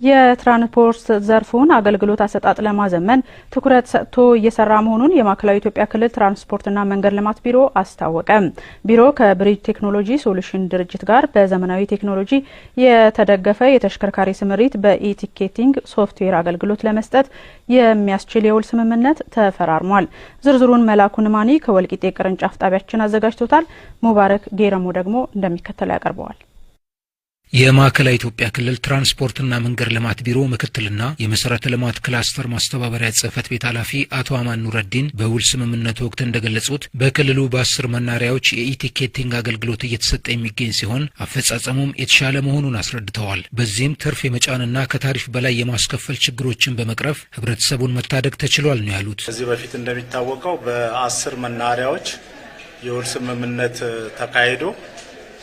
የትራንስፖርት ዘርፉን አገልግሎት አሰጣጥ ለማዘመን ትኩረት ሰጥቶ እየሰራ መሆኑን የማዕከላዊ ኢትዮጵያ ክልል ትራንስፖርትና መንገድ ልማት ቢሮ አስታወቀ። ቢሮ ከብሪጅ ቴክኖሎጂ ሶሉሽን ድርጅት ጋር በዘመናዊ ቴክኖሎጂ የተደገፈ የተሽከርካሪ ስምሪት በኢቲኬቲንግ ሶፍትዌር አገልግሎት ለመስጠት የሚያስችል የውል ስምምነት ተፈራርሟል። ዝርዝሩን መላኩ ንማኒ ከወልቂጤ ቅርንጫፍ ጣቢያችን አዘጋጅቶታል። ሙባረክ ጌረሞ ደግሞ እንደሚከተለው ያቀርበዋል። የማዕከላዊ ኢትዮጵያ ክልል ትራንስፖርትና መንገድ ልማት ቢሮ ምክትልና የመሰረተ ልማት ክላስተር ማስተባበሪያ ጽህፈት ቤት ኃላፊ አቶ አማን ኑረዲን በውል ስምምነቱ ወቅት እንደገለጹት በክልሉ በ10 መናሪያዎች የኢቲኬቲንግ አገልግሎት እየተሰጠ የሚገኝ ሲሆን አፈጻጸሙም የተሻለ መሆኑን አስረድተዋል። በዚህም ትርፍ የመጫንና ከታሪፍ በላይ የማስከፈል ችግሮችን በመቅረፍ ህብረተሰቡን መታደግ ተችሏል ነው ያሉት። ከዚህ በፊት እንደሚታወቀው በ10 መናሪያዎች የውል ስምምነት ተካሂዶ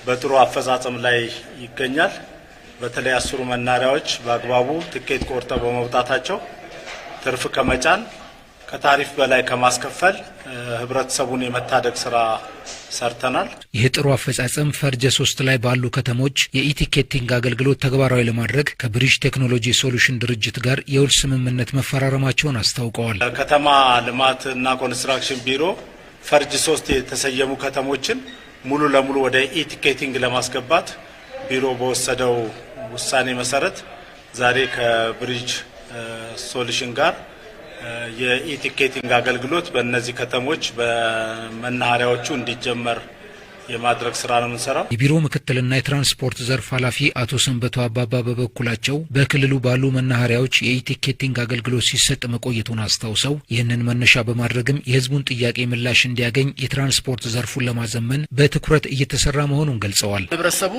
በጥሩ አፈጻጸም ላይ ይገኛል። በተለይ 10 መናሪያዎች በአግባቡ ትኬት ቆርጠው በመውጣታቸው ትርፍ ከመጫን ከታሪፍ በላይ ከማስከፈል ህብረተሰቡን የመታደግ ስራ ሰርተናል። ይህ ጥሩ አፈጻጸም ፈርጀ 3 ላይ ባሉ ከተሞች የኢቲኬቲንግ አገልግሎት ተግባራዊ ለማድረግ ከብሪጅ ቴክኖሎጂ ሶሉሽን ድርጅት ጋር የውል ስምምነት መፈራረማቸውን አስታውቀዋል። ከተማ ልማትና ኮንስትራክሽን ቢሮ ፈርጅ 3 የተሰየሙ ከተሞችን ሙሉ ለሙሉ ወደ ኢቲኬቲንግ ለማስገባት ቢሮ በወሰደው ውሳኔ መሰረት ዛሬ ከብሪጅ ሶሉሽን ጋር የኢቲኬቲንግ አገልግሎት በእነዚህ ከተሞች በመናኸሪያዎቹ እንዲጀመር የማድረግ ስራ ነው የምንሰራው። የቢሮ ምክትልና የትራንስፖርት ዘርፍ ኃላፊ አቶ ሰንበቱ አባባ በበኩላቸው በክልሉ ባሉ መናኸሪያዎች የኢቲኬቲንግ አገልግሎት ሲሰጥ መቆየቱን አስታውሰው ይህንን መነሻ በማድረግም የህዝቡን ጥያቄ ምላሽ እንዲያገኝ የትራንስፖርት ዘርፉን ለማዘመን በትኩረት እየተሰራ መሆኑን ገልጸዋል። ህብረተሰቡ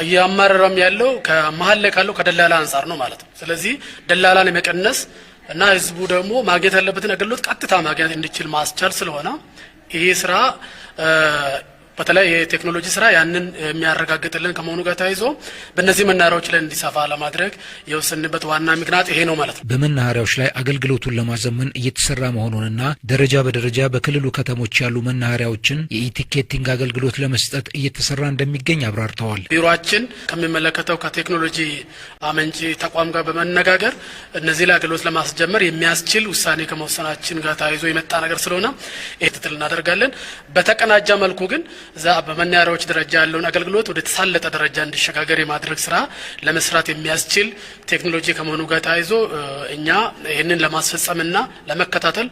እያማረረም ያለው ከመሀል ላይ ካለው ከደላላ አንጻር ነው ማለት ነው። ስለዚህ ደላላን የመቀነስ እና ህዝቡ ደግሞ ማግኘት ያለበትን አገልግሎት ቀጥታ ማግኘት እንዲችል ማስቻል ስለሆነ ይሄ ስራ በተለይ የቴክኖሎጂ ስራ ያንን የሚያረጋግጥልን ከመሆኑ ጋር ተያይዞ በእነዚህ መናኸሪያዎች ላይ እንዲሰፋ ለማድረግ የወሰንበት ዋና ምክንያት ይሄ ነው ማለት ነው። በመናኸሪያዎች ላይ አገልግሎቱን ለማዘመን እየተሰራ መሆኑንና ደረጃ በደረጃ በክልሉ ከተሞች ያሉ መናኸሪያዎችን የኢቲኬቲንግ አገልግሎት ለመስጠት እየተሰራ እንደሚገኝ አብራርተዋል። ቢሮአችን ከሚመለከተው ከቴክኖሎጂ አመንጪ ተቋም ጋር በመነጋገር እነዚህ ላይ አገልግሎት ለማስጀመር የሚያስችል ውሳኔ ከመወሰናችን ጋር ተያይዞ የመጣ ነገር ስለሆነ ክትትል እናደርጋለን። በተቀናጀ መልኩ ግን እዛ በመናኸሪያዎች ደረጃ ያለውን አገልግሎት ወደ ተሳለጠ ደረጃ እንዲሸጋገር የማድረግ ስራ ለመስራት የሚያስችል ቴክኖሎጂ ከመሆኑ ጋር ተያይዞ እኛ ይህንን ለማስፈጸምና ለመከታተል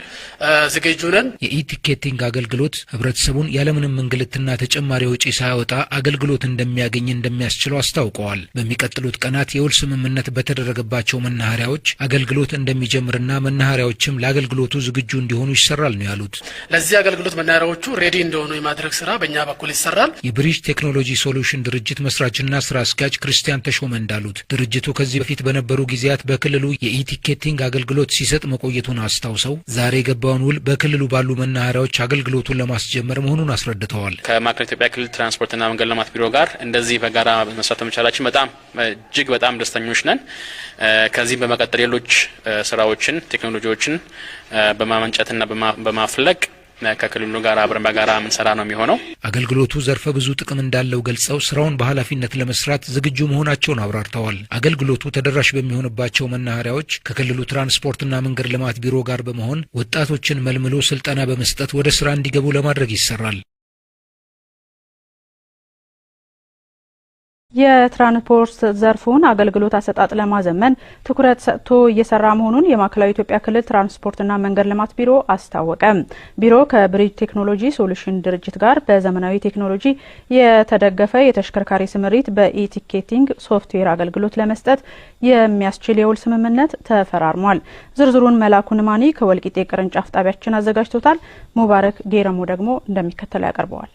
ዝግጁ ነን። የኢቲኬቲንግ አገልግሎት ህብረተሰቡን ያለምንም እንግልትና ተጨማሪ ወጪ ሳያወጣ አገልግሎት እንደሚያገኝ እንደሚያስችለው አስታውቀዋል። በሚቀጥሉት ቀናት የውል ስምምነት በተደረገባቸው መናኸሪያዎች አገልግሎት እንደሚጀምርና መናኸሪያዎችም ለአገልግሎቱ ዝግጁ እንዲሆኑ ይሰራል ነው ያሉት። ለዚህ አገልግሎት መናኸሪያዎቹ ሬዲ እንደሆኑ የማድረግ ስራ በእኛ በኩል ይሰራል። የብሪጅ ቴክኖሎጂ ሶሉሽን ድርጅት መስራችና ስራ አስኪያጅ ክርስቲያን ተሾመ እንዳሉት ድርጅቱ ከዚህ በፊት በነበሩ ጊዜያት በክልሉ የኢቲኬቲንግ አገልግሎት ሲሰጥ መቆየቱን አስታውሰው ዛሬ የገባውን ውል በክልሉ ባሉ መናኸሪያዎች አገልግሎቱን ለማስጀመር መሆኑን አስረድተዋል። ከማዕከላዊ ኢትዮጵያ ክልል ትራንስፖርትና መንገድ ልማት ቢሮ ጋር እንደዚህ በጋራ መስራት መቻላችን እጅግ በጣም ደስተኞች ነን። ከዚህም በመቀጠል ሌሎች ስራዎችን ቴክኖሎጂዎችን በማመንጨትና በማፍለቅ ከክልሉ ጋር አብረን በጋራ ምንሰራ ነው የሚሆነው። አገልግሎቱ ዘርፈ ብዙ ጥቅም እንዳለው ገልጸው ስራውን በኃላፊነት ለመስራት ዝግጁ መሆናቸውን አብራርተዋል። አገልግሎቱ ተደራሽ በሚሆንባቸው መናኸሪያዎች ከክልሉ ትራንስፖርትና መንገድ ልማት ቢሮ ጋር በመሆን ወጣቶችን መልምሎ ስልጠና በመስጠት ወደ ስራ እንዲገቡ ለማድረግ ይሰራል። የትራንስፖርት ዘርፉን አገልግሎት አሰጣጥ ለማዘመን ትኩረት ሰጥቶ እየሰራ መሆኑን የማዕከላዊ ኢትዮጵያ ክልል ትራንስፖርትና መንገድ ልማት ቢሮ አስታወቀ። ቢሮ ከብሪጅ ቴክኖሎጂ ሶሉሽን ድርጅት ጋር በዘመናዊ ቴክኖሎጂ የተደገፈ የተሽከርካሪ ስምሪት በኢቲኬቲንግ ሶፍትዌር አገልግሎት ለመስጠት የሚያስችል የውል ስምምነት ተፈራርሟል። ዝርዝሩን መላኩ ንማኒ ከወልቂጤ ቅርንጫፍ ጣቢያችን አዘጋጅቶታል። ሙባረክ ጌረሞ ደግሞ እንደሚከተለው ያቀርበዋል።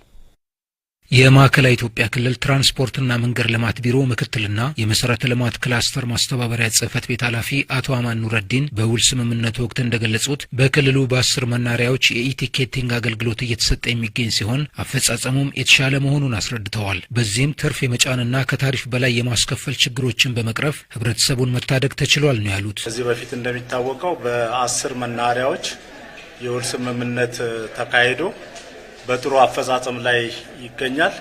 የማዕከላዊ ኢትዮጵያ ክልል ትራንስፖርትና መንገድ ልማት ቢሮ ምክትልና የመሰረተ ልማት ክላስተር ማስተባበሪያ ጽህፈት ቤት ኃላፊ አቶ አማን ኑረዲን በውል ስምምነቱ ወቅት እንደገለጹት በክልሉ በ10 መናኸሪያዎች የኢቲኬቲንግ አገልግሎት እየተሰጠ የሚገኝ ሲሆን አፈጻጸሙም የተሻለ መሆኑን አስረድተዋል። በዚህም ትርፍ የመጫንና ከታሪፍ በላይ የማስከፈል ችግሮችን በመቅረፍ ህብረተሰቡን መታደግ ተችሏል ነው ያሉት። ከዚህ በፊት እንደሚታወቀው በ10 መናኸሪያዎች የውል ስምምነት ተካሂዶ በጥሩ አፈጻጸም ላይ ይገኛል።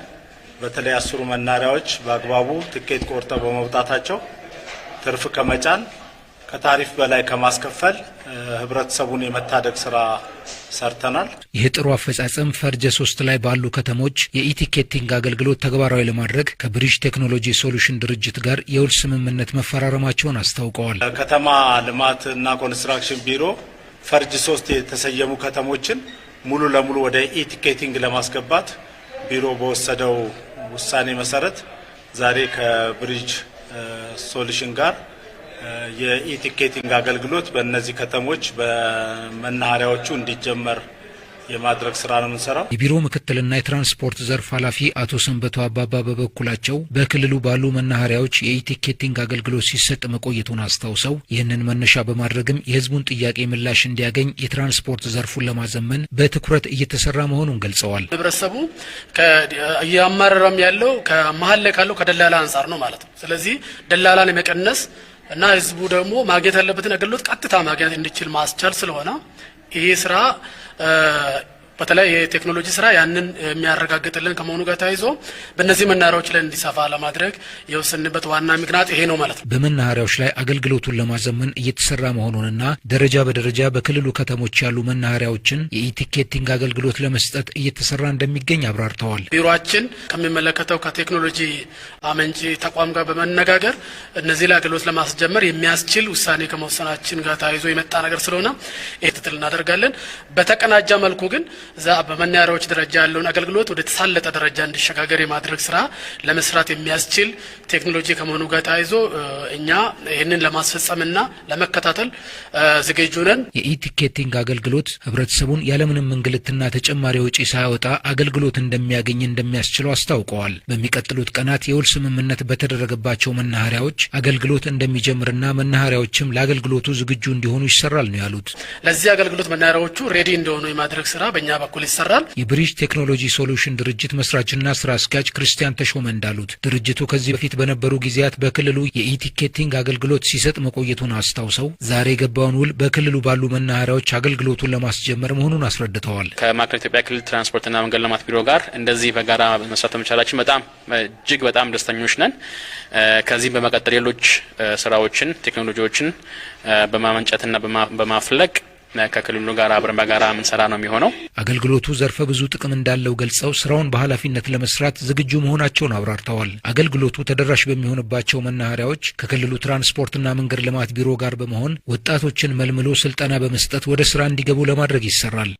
በተለይ 10 መናኸሪያዎች በአግባቡ ትኬት ቆርጠው በመውጣታቸው ትርፍ ከመጫን ከታሪፍ በላይ ከማስከፈል ህብረተሰቡን የመታደግ ስራ ሰርተናል። ይህ ጥሩ አፈጻጸም ፈርጀ 3 ላይ ባሉ ከተሞች የኢቲኬቲንግ አገልግሎት ተግባራዊ ለማድረግ ከብሪጅ ቴክኖሎጂ ሶሉሽን ድርጅት ጋር የውል ስምምነት መፈራረማቸውን አስታውቀዋል። ከተማ ልማትና ኮንስትራክሽን ቢሮ ፈርጅ 3 የተሰየሙ ከተሞችን ሙሉ ለሙሉ ወደ ኢቲኬቲንግ ለማስገባት ቢሮ በወሰደው ውሳኔ መሰረት ዛሬ ከብሪጅ ሶሉሽን ጋር የኢቲኬቲንግ አገልግሎት በእነዚህ ከተሞች በመናኸሪያዎቹ እንዲጀመር የማድረግ ስራ ነው የምንሰራው። የቢሮ ምክትልና የትራንስፖርት ዘርፍ ኃላፊ አቶ ሰንበቱ አባባ በበኩላቸው በክልሉ ባሉ መናኸሪያዎች የኢቲኬቲንግ አገልግሎት ሲሰጥ መቆየቱን አስታውሰው ይህንን መነሻ በማድረግም የህዝቡን ጥያቄ ምላሽ እንዲያገኝ የትራንስፖርት ዘርፉን ለማዘመን በትኩረት እየተሰራ መሆኑን ገልጸዋል። ህብረተሰቡ እያማረረም ያለው ከመሀል ላይ ካለው ከደላላ አንጻር ነው ማለት ነው። ስለዚህ ደላላን የመቀነስ እና ህዝቡ ደግሞ ማግኘት ያለበትን አገልግሎት ቀጥታ ማግኘት እንዲችል ማስቻል ስለሆነ ይሄ ስራ በተለይ የቴክኖሎጂ ስራ ያንን የሚያረጋግጥልን ከመሆኑ ጋር ተያይዞ በእነዚህ መናኸሪያዎች ላይ እንዲሰፋ ለማድረግ የወሰንበት ዋና ምክንያት ይሄ ነው ማለት ነው። በመናኸሪያዎች ላይ አገልግሎቱን ለማዘመን እየተሰራ መሆኑንና ደረጃ በደረጃ በክልሉ ከተሞች ያሉ መናኸሪያዎችን የኢቲኬቲንግ አገልግሎት ለመስጠት እየተሰራ እንደሚገኝ አብራርተዋል። ቢሮአችን ከሚመለከተው ከቴክኖሎጂ አመንጪ ተቋም ጋር በመነጋገር እነዚህ ላይ አገልግሎት ለማስጀመር የሚያስችል ውሳኔ ከመወሰናችን ጋር ተያይዞ የመጣ ነገር ስለሆነ ክትትል እናደርጋለን። በተቀናጀ መልኩ ግን እዛ በመናኸሪያዎች ደረጃ ያለውን አገልግሎት ወደ ተሳለጠ ደረጃ እንዲሸጋገር የማድረግ ስራ ለመስራት የሚያስችል ቴክኖሎጂ ከመሆኑ ጋር ተያይዞ እኛ ይህንን ለማስፈጸምና ለመከታተል ዝግጁ ነን። የኢቲኬቲንግ አገልግሎት ህብረተሰቡን ያለምንም እንግልትና ተጨማሪ ወጪ ሳያወጣ አገልግሎት እንደሚያገኝ እንደሚያስችለው አስታውቀዋል። በሚቀጥሉት ቀናት የውል ስምምነት በተደረገባቸው መናኸሪያዎች አገልግሎት እንደሚጀምርና መናኸሪያዎችም ለአገልግሎቱ ዝግጁ እንዲሆኑ ይሰራል ነው ያሉት። ለዚህ አገልግሎት መናኸሪያዎቹ ሬዲ እንደሆኑ የማድረግ ስራ በእኛ በኩል ይሰራል። የብሪጅ ቴክኖሎጂ ሶሉሽን ድርጅት መስራችና ስራ አስኪያጅ ክርስቲያን ተሾመ እንዳሉት ድርጅቱ ከዚህ በፊት በነበሩ ጊዜያት በክልሉ የኢቲኬቲንግ አገልግሎት ሲሰጥ መቆየቱን አስታውሰው ዛሬ የገባውን ውል በክልሉ ባሉ መናኸሪያዎች አገልግሎቱን ለማስጀመር መሆኑን አስረድተዋል። ከማዕከላዊ ኢትዮጵያ ክልል ትራንስፖርትና መንገድ ልማት ቢሮ ጋር እንደዚህ በጋራ መስራት በመቻላችን እጅግ በጣም ደስተኞች ነን። ከዚህ በመቀጠል ሌሎች ስራዎችን ቴክኖሎጂዎችን በማመንጨትና በማፍለቅ ከክልሉ ጋር አብረን በጋራ የምንሰራ ነው የሚሆነው። አገልግሎቱ ዘርፈ ብዙ ጥቅም እንዳለው ገልጸው ስራውን በኃላፊነት ለመስራት ዝግጁ መሆናቸውን አብራርተዋል። አገልግሎቱ ተደራሽ በሚሆንባቸው መናኸሪያዎች ከክልሉ ትራንስፖርትና መንገድ ልማት ቢሮ ጋር በመሆን ወጣቶችን መልምሎ ስልጠና በመስጠት ወደ ስራ እንዲገቡ ለማድረግ ይሰራል።